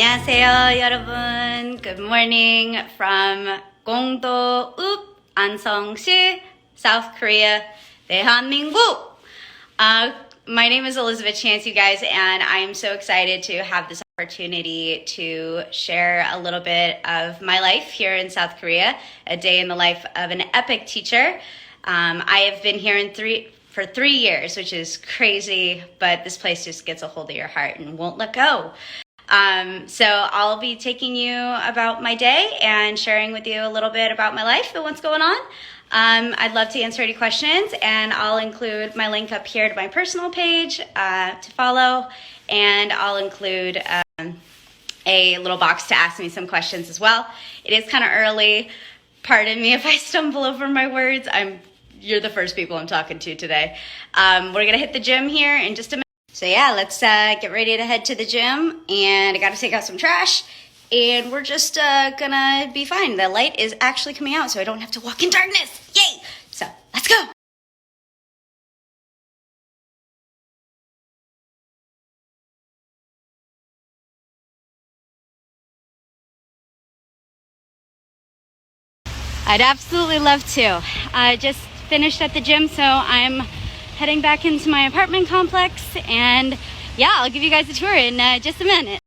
안녕하세요, 여러분. Good morning from Gongdo-uk, Anseong-si, South Korea, 대한민국. My name is Elizabeth Chance, you guys, and I'm so excited to have this opportunity to share a little bit of my life here in South Korea, a day in the life of an EPIK teacher. I have been here for 3 years, which is crazy, but this place just gets a hold of your heart and won't let go. So I'll be taking you about my day and sharing with you a little bit about my life and what's going on. I'd love to answer any questions, and I'll include my link up here to my personal page to follow, and I'll include a little box to ask me some questions as well. It is kind of early. Pardon me if I stumble over my words. You're the first people I'm talking to today. We're gonna hit the gym here in just a minute. So yeah, let's get ready to head to the gym, and I gotta take out some trash, and we're just gonna be fine. The light is actually coming out, so I don't have to walk in darkness. Yay! So let's go. I'd absolutely love to. I just finished at the gym, so I'm heading back into my apartment complex, and yeah, I'll give you guys a tour in just a minute.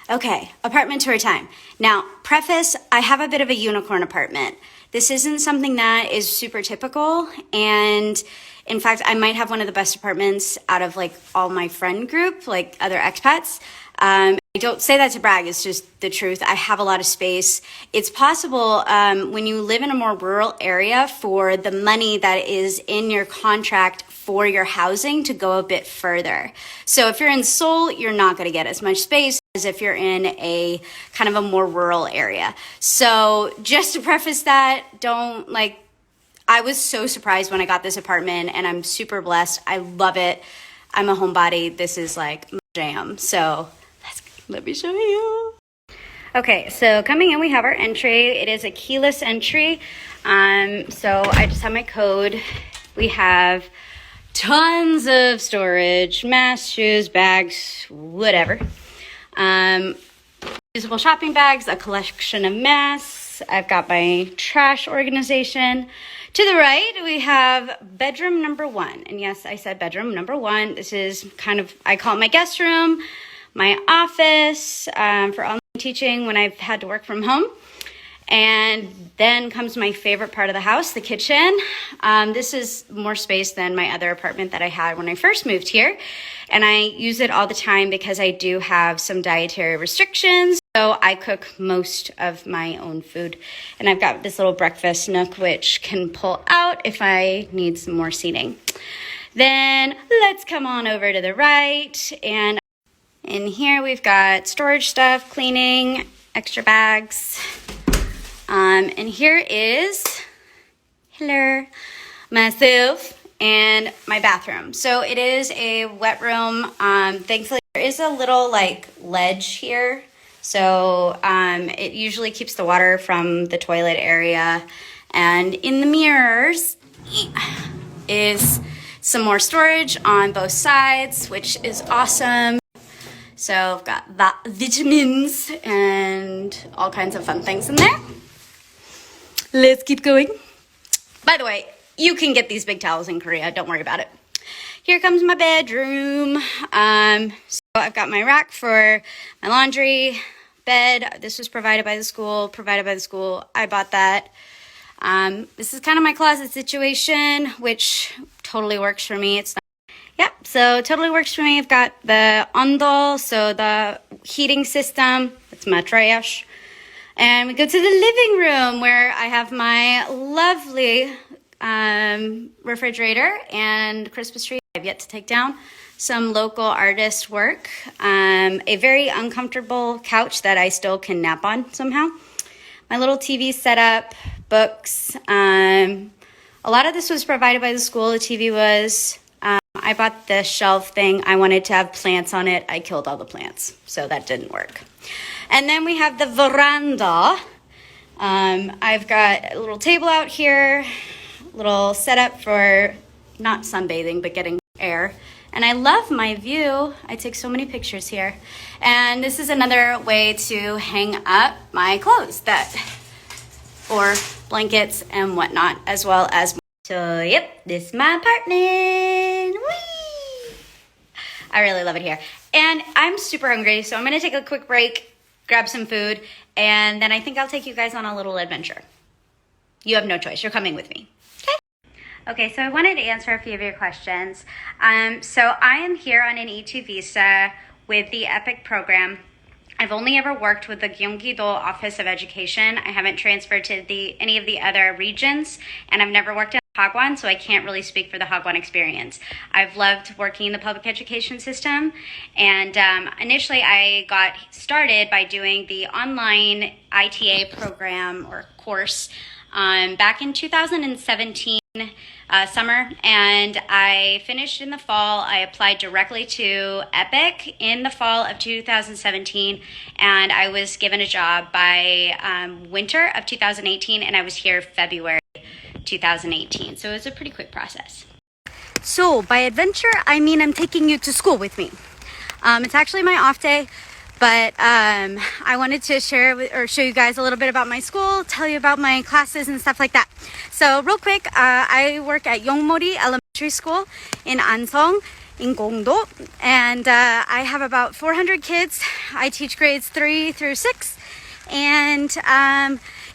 Okay, apartment tour time. Now, preface, I have a bit of a unicorn apartment. This isn't something that is super typical, and in fact, I might have one of the best apartments out of like all my friend group, like other expats. I don't say that to brag, it's just the truth. I have a lot of space. It's possible when you live in a more rural area for the money that is in your contract for your housing to go a bit further. So if you're in Seoul, you're not going to get as much space as if you're in a kind of a more rural area. So just to preface that, I was so surprised when I got this apartment, and I'm super blessed. I love it. I'm a homebody. This is like my jam. So let me show you. Okay, so coming in, we have our entry. It is a keyless entry. So I just have my code. We have tons of storage, masks, shoes, bags, whatever. Usable shopping bags, a collection of masks. I've got my trash organization. To the right, we have bedroom number 1. And yes, I said bedroom number 1. This is I call it my guest room, my office for online teaching when I've had to work from home. And then comes my favorite part of the house, the kitchen. This is more space than my other apartment that I had when I first moved here. And I use it all the time because I do have some dietary restrictions. So I cook most of my own food. And I've got this little breakfast nook which can pull out if I need some more seating. Then let's come on over to the right. And in here we've got storage stuff, cleaning, extra bags. And here is, hello, myself and my bathroom. So it is a wet room. Thankfully, there is a little ledge here. So it usually keeps the water from the toilet area. And in the mirrors is some more storage on both sides, which is awesome. So I've got vitamins and all kinds of fun things in there. Let's keep going. By the way, you can get these big towels in Korea. Don't worry about it. Here comes my bedroom. So I've got my rack for my laundry, bed. This was provided by the school. I bought that. This is kind of my closet situation, which totally works for me. So totally works for me. I've got the ondol, so the heating system. That's my trash. And we go to the living room where I have my lovely refrigerator and Christmas tree. I've yet to take down some local artist work. A very uncomfortable couch that I still can nap on somehow. My little TV setup, books. A lot of this was provided by the school. The TV was. I bought the shelf thing. I wanted to have plants on it. I killed all the plants, so that didn't work. And then we have the veranda. I've got a little table out here, little setup for not sunbathing, but getting air. And I love my view. I take so many pictures here. And this is another way to hang up my clothes or blankets and whatnot, as well as. So yep, this is my apartment. Whee! I really love it here. And I'm super hungry, so I'm gonna take a quick break, grab some food, and then I think I'll take you guys on a little adventure. You have no choice, you're coming with me. Okay, so I wanted to answer a few of your questions. So I am here on an E2 visa with the EPIC program. I've only ever worked with the Gyeonggi-do Office of Education. I haven't transferred to any of the other regions, and I've never worked in Hagwon, so I can't really speak for the Hagwon experience. I've loved working in the public education system, and initially I got started by doing the online ITA program or course back in 2017 summer, and I finished in the fall. I applied directly to EPIC in the fall of 2017, and I was given a job by winter of 2018, and I was here February 2018. So it was a pretty quick process. So by adventure, I mean I'm taking you to school with me. It's actually my off day, but I wanted to share or show you guys a little bit about my school, tell you about my classes and stuff like that. So real quick, I work at Yongmori Elementary School in Ansong in Gongdo, and I have about 400 kids. I teach grades 3 through 6, and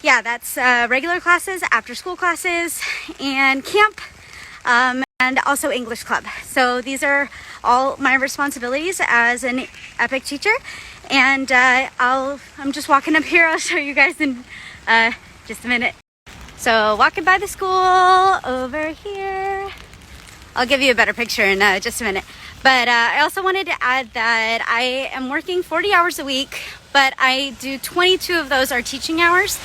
yeah, that's regular classes, after school classes, and camp, and also English club. So these are all my responsibilities as an EPIC teacher. And I'm just walking up here. I'll show you guys in just a minute. So walking by the school over here. I'll give you a better picture in just a minute. But I also wanted to add that I am working 40 hours a week, but I do 22 of those are teaching hours.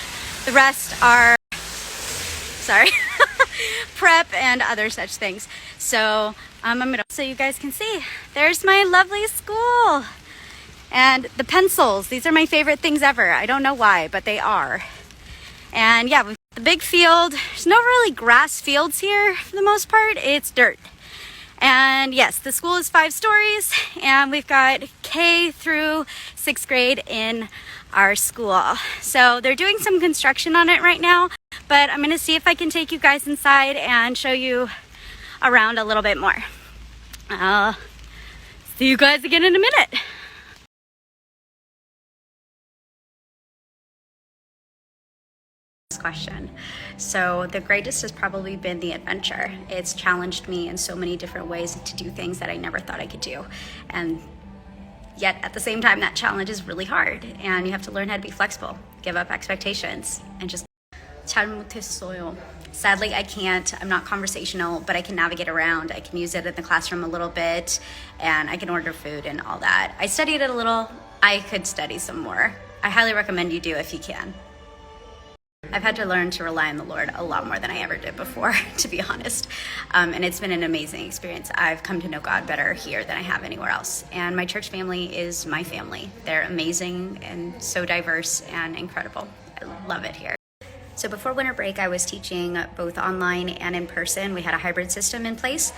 The rest are, sorry, prep and other such things. So so you guys can see, there's my lovely school. And the pencils, these are my favorite things ever. I don't know why, but they are. And yeah, we've got the big field. There's no really grass fields here for the most part. It's dirt. And yes, the school is 5 stories, and we've got K through 6th grade in our school. So they're doing some construction on it right now, but I'm gonna see if I can take you guys inside and show you around a little bit more. I'll see you guys again in a minute. Question. So the greatest has probably been the adventure. It's challenged me in so many different ways to do things that I never thought I could do. And yet at the same time, that challenge is really hard, and you have to learn how to be flexible, give up expectations, and just 잘 못했어요. Sadly, I can't. I'm not conversational, but I can navigate around. I can use it in the classroom a little bit, and I can order food and all that. I studied it a little. I could study some more. I highly recommend you do if you can. I've had to learn to rely on the Lord a lot more than I ever did before, to be honest. And it's been an amazing experience. I've come to know God better here than I have anywhere else. And my church family is my family. They're amazing and so diverse and incredible. I love it here. So before winter break, I was teaching both online and in person. We had a hybrid system in place.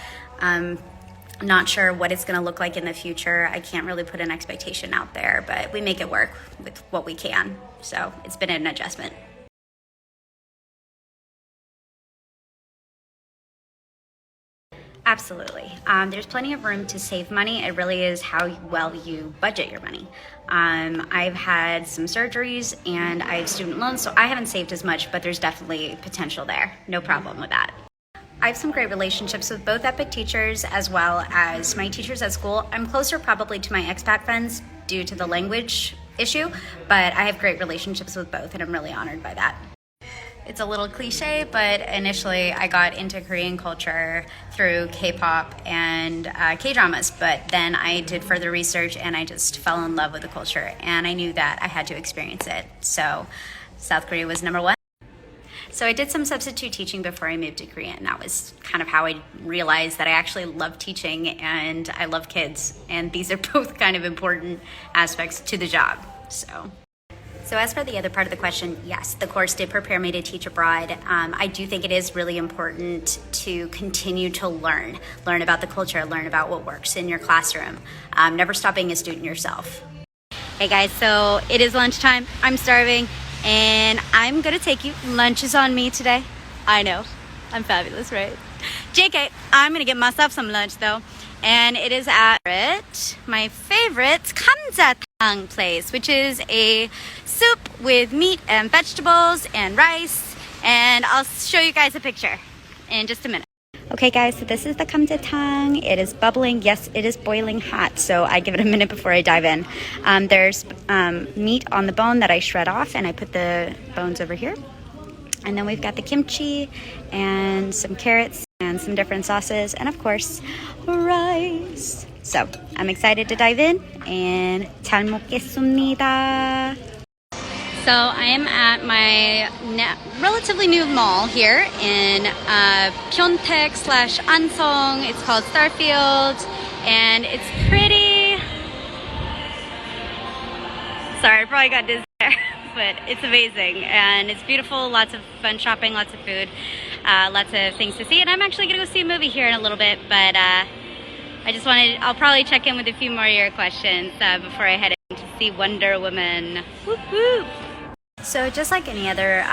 Not sure what it's going to look like in the future. I can't really put an expectation out there, but we make it work with what we can. So it's been an adjustment. Absolutely. There's plenty of room to save money. It really is how well you budget your money. I've had some surgeries and I have student loans, so I haven't saved as much, but there's definitely potential there. No problem with that. I have some great relationships with both EPIC teachers as well as my teachers at school. I'm closer probably to my expat friends due to the language issue, but I have great relationships with both, and I'm really honored by that. It's a little cliche, but initially I got into Korean culture through K-pop and K-dramas, but then I did further research and I just fell in love with the culture, and I knew that I had to experience it. So South Korea was number one. So I did some substitute teaching before I moved to Korea, and that was kind of how I realized that I actually love teaching and I love kids, and these are both kind of important aspects to the job. So as for the other part of the question, yes, the course did prepare me to teach abroad. I do think it is really important to continue to learn about the culture, learn about what works in your classroom. Never stop being a student yourself. Hey guys, so it is lunchtime. I'm starving and I'm gonna take you. Lunch is on me today. I know, I'm fabulous, right? JK, I'm gonna get myself some lunch though. And it is at my favorite kamjatang place, which is a soup with meat and vegetables and rice. And I'll show you guys a picture in just a minute. Okay guys, so this is the kamjatang. It is bubbling. Yes, it is boiling hot. So I give it a minute before I dive in. There's meat on the bone that I shred off and I put the bones over here. And then we've got the kimchi and some carrots and some different sauces and of course rice. So I'm excited to dive in and 잘 먹겠습니다. So I am at my relatively new mall here in Pyeongtaek / Ansong. It's called Starfield and it's pretty. Sorry, I probably got dizzy there. But it's amazing and it's beautiful. Lots of fun shopping, lots of food, lots of things to see. And I'm actually gonna go see a movie here in a little bit, but I'll probably check in with a few more of your questions before I head in to see Wonder Woman. Whoop, whoop. So just like any other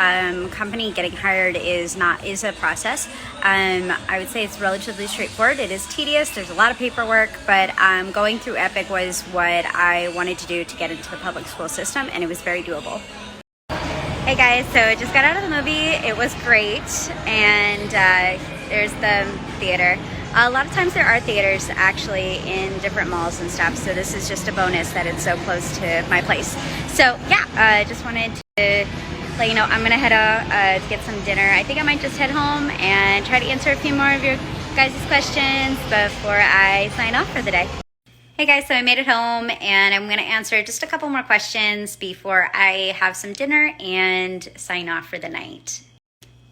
company, getting hired is a process. I would say it's relatively straightforward. It is tedious. There's a lot of paperwork, but going through EPIK was what I wanted to do to get into the public school system, and it was very doable. Hey guys, so I just got out of the movie. It was great, and there's the theater. A lot of times there are theaters actually in different malls and stuff, so this is just a bonus that it's so close to my place. So yeah, I just wanted to let you know I'm gonna head out to get some dinner. I think I might just head home and try to answer a few more of your guys' questions before I sign off for the day. Hey guys, so I made it home and I'm gonna answer just a couple more questions before I have some dinner and sign off for the night.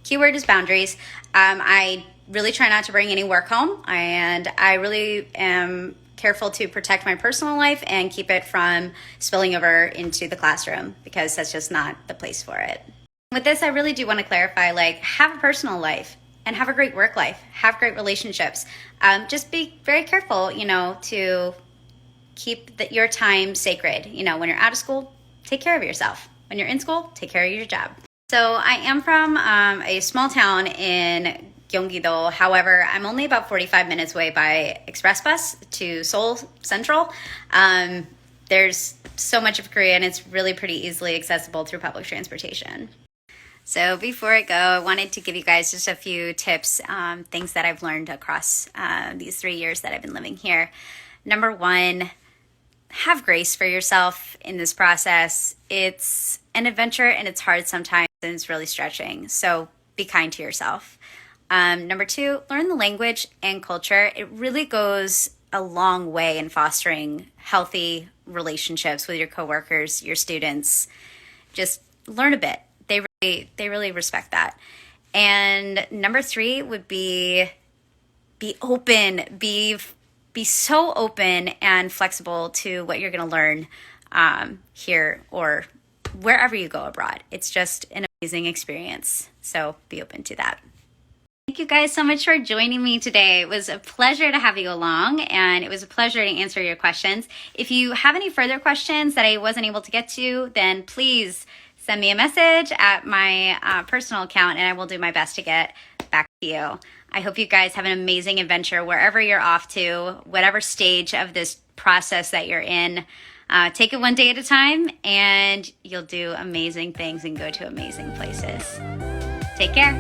Keyword is boundaries. I really try not to bring any work home, and I really am careful to protect my personal life and keep it from spilling over into the classroom because that's just not the place for it. With this, I really do want to clarify, like, have a personal life and have a great work life, have great relationships. Just be very careful, to keep your time sacred. When you're out of school, take care of yourself. When you're in school, take care of your job. So I am from a small town in Gyeonggi-do. However, I'm only about 45 minutes away by express bus to Seoul Central. There's so much of Korea and it's really pretty easily accessible through public transportation. So before I go, I wanted to give you guys just a few tips, things that I've learned across these 3 years that I've been living here. Number one, have grace for yourself in this process. It's an adventure and it's hard sometimes and it's really stretching. So be kind to yourself. Number two, learn the language and culture. It really goes a long way in fostering healthy relationships with your coworkers, your students. Just learn a bit. They really respect that. And number three would be open. Be so open and flexible to what you're going to learn here or wherever you go abroad. It's just an amazing experience. So be open to that. Thank you guys so much for joining me today. It was a pleasure to have you along and it was a pleasure to answer your questions. If you have any further questions that I wasn't able to get to, then please send me a message at my personal account and I will do my best to get back to you. I hope you guys have an amazing adventure wherever you're off to, whatever stage of this process that you're in. Take it one day at a time and you'll do amazing things and go to amazing places. Take care.